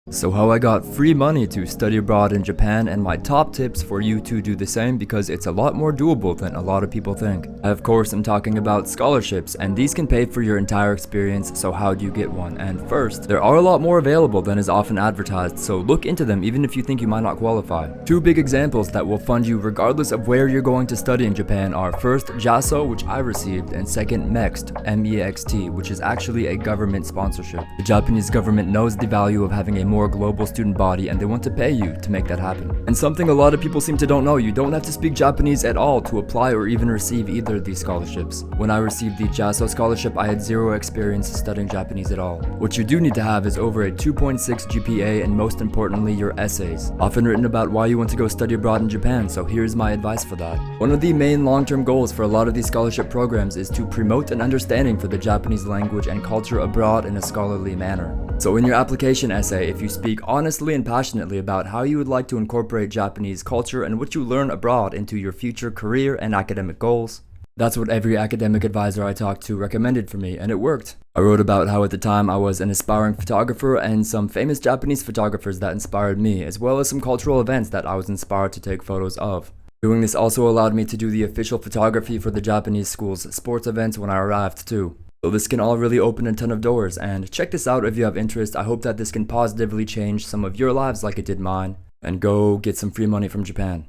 So how I got free money to study abroad in Japan and my top tips for you to do the same because it's a lot more doable than a lot of people think. I of course am talking about scholarships, and these can pay for your entire experience, so how do you get one? And first, there are a lot more available than is often advertised, so look into them even if you think you might not qualify. Two big examples that will fund you regardless of where you're going to study in Japan are first JASO, which I received, and second MEXT, MEXT, which is actually a government sponsorship. The Japanese government knows the value of having a more global student body, and they want to pay you to make that happen. And something a lot of people seem to don't know, you don't have to speak Japanese at all to apply or even receive either of these scholarships. When I received the JASO scholarship, I had zero experience studying Japanese at all. What you do need to have is over a 2.6 GPA and most importantly your essays, often written about why you want to go study abroad in Japan, so here's my advice for that. One of the main long-term goals for a lot of these scholarship programs is to promote an understanding for the Japanese language and culture abroad in a scholarly manner. So in your application essay, if you speak honestly and passionately about how you would like to incorporate Japanese culture and what you learn abroad into your future career and academic goals, that's what every academic advisor I talked to recommended for me, and it worked. I wrote about how at the time I was an aspiring photographer and some famous Japanese photographers that inspired me, as well as some cultural events that I was inspired to take photos of. Doing this also allowed me to do the official photography for the Japanese school's sports events when I arrived too. So this can all really open a ton of doors, and check this out if you have interest. I hope that this can positively change some of your lives like it did mine, and go get some free money from Japan.